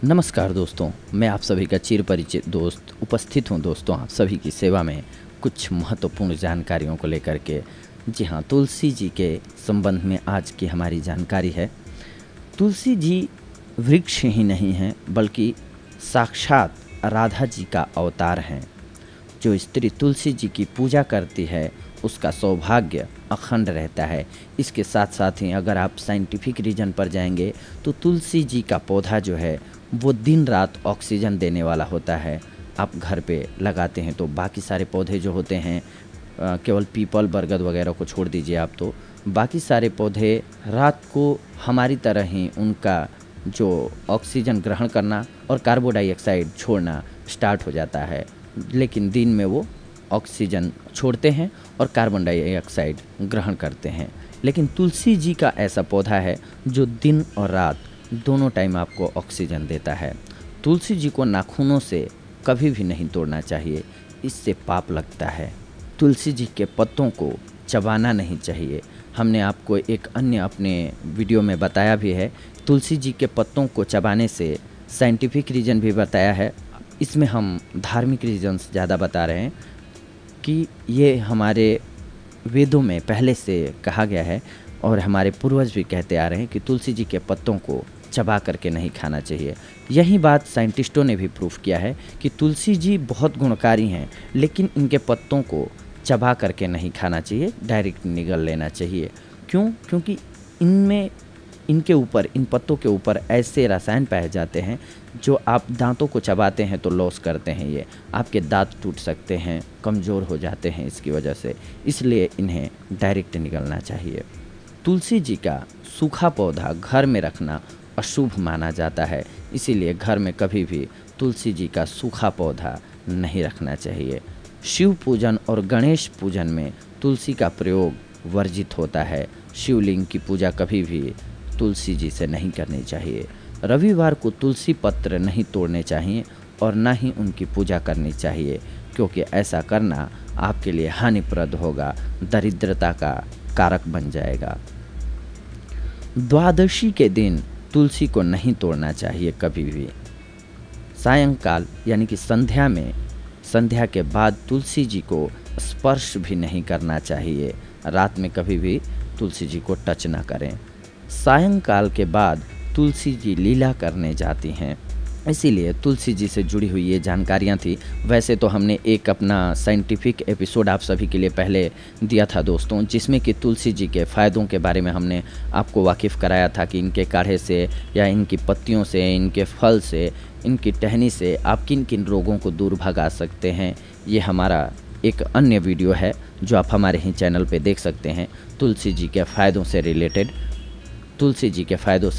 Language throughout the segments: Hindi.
नमस्कार दोस्तों, मैं आप सभी का चिर परिचित दोस्त उपस्थित हूं दोस्तों आप सभी की सेवा में कुछ महत्वपूर्ण जानकारियों को लेकर के। जी हाँ, तुलसी जी के संबंध में आज की हमारी जानकारी है। तुलसी जी वृक्ष ही नहीं हैं बल्कि साक्षात राधा जी का अवतार हैं। जो स्त्री तुलसी जी की पूजा करती है उसका सौभाग्य अखंड रहता है। इसके साथ साथ ही अगर आप साइंटिफिक रीजन पर जाएंगे तो तुलसी जी का पौधा जो है वो दिन रात ऑक्सीजन देने वाला होता है। आप घर पे लगाते हैं तो बाकी सारे पौधे जो होते हैं केवल पीपल बरगद वगैरह को छोड़ दीजिए आप, तो बाकी सारे पौधे रात को हमारी तरह ही उनका जो ऑक्सीजन ग्रहण करना और कार्बन डाइऑक्साइड छोड़ना स्टार्ट हो जाता है, लेकिन दिन में वो ऑक्सीजन छोड़ते हैं और कार्बन डाइऑक्साइड ग्रहण करते हैं। लेकिन तुलसी जी का ऐसा पौधा है जो दिन और रात दोनों टाइम आपको ऑक्सीजन देता है। तुलसी जी को नाखूनों से कभी भी नहीं तोड़ना चाहिए, इससे पाप लगता है। तुलसी जी के पत्तों को चबाना नहीं चाहिए। हमने आपको एक अन्य अपने वीडियो में बताया भी है, तुलसी जी के पत्तों को चबाने से साइंटिफिक रीज़न भी बताया है। इसमें हम धार्मिक रीजन्स ज़्यादा बता रहे हैं कि ये हमारे वेदों में पहले से कहा गया है और हमारे पूर्वज भी कहते आ रहे हैं कि तुलसी जी के पत्तों को चबा करके नहीं खाना चाहिए। यही बात साइंटिस्टों ने भी प्रूफ किया है कि तुलसी जी बहुत गुणकारी हैं, लेकिन इनके पत्तों को चबा करके नहीं खाना चाहिए, डायरेक्ट निगल लेना चाहिए। क्यों? क्योंकि इनमें इनके ऊपर, इन पत्तों के ऊपर ऐसे रसायन पाए जाते हैं जो आप दांतों को चबाते हैं तो लॉस करते हैं। ये आपके दांत टूट सकते हैं, कमज़ोर हो जाते हैं इसकी वजह से, इसलिए इन्हें डायरेक्ट निगलना चाहिए। तुलसी जी का सूखा पौधा घर में रखना अशुभ माना जाता है, इसीलिए घर में कभी भी तुलसी जी का सूखा पौधा नहीं रखना चाहिए। शिव पूजन और गणेश पूजन में तुलसी का प्रयोग वर्जित होता है। शिवलिंग की पूजा कभी भी तुलसी जी से नहीं करनी चाहिए। रविवार को तुलसी पत्र नहीं तोड़ने चाहिए और ना ही उनकी पूजा करनी चाहिए, क्योंकि ऐसा करना आपके लिए हानिप्रद होगा, दरिद्रता का कारक बन जाएगा। द्वादशी के दिन तुलसी को नहीं तोड़ना चाहिए कभी भी। सायंकाल यानी कि संध्या में, संध्या के बाद तुलसी जी को स्पर्श भी नहीं करना चाहिए। रात में कभी भी तुलसी जी को टच ना करें। सायंकाल के बाद तुलसी जी लीला करने जाती हैं, इसीलिए तुलसी जी से जुड़ी हुई ये जानकारियाँ थी। वैसे तो हमने एक अपना साइंटिफिक एपिसोड आप सभी के लिए पहले दिया था दोस्तों, जिसमें कि तुलसी जी के फ़ायदों के बारे में हमने आपको वाकिफ़ कराया था कि इनके काढ़े से या इनकी पत्तियों से, इनके फल से, इनकी टहनी से आप किन किन रोगों को दूर भगा सकते हैं। ये हमारा एक अन्य वीडियो है जो आप हमारे ही चैनल पे देख सकते हैं, तुलसी जी के फ़ायदों से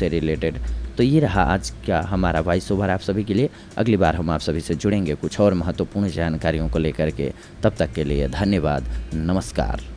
रिलेटेड। तो ये रहा आज का हमारा वॉइस ओवर आप सभी के लिए। अगली बार हम आप सभी से जुड़ेंगे कुछ और महत्वपूर्ण जानकारियों को लेकर के। तब तक के लिए धन्यवाद, नमस्कार।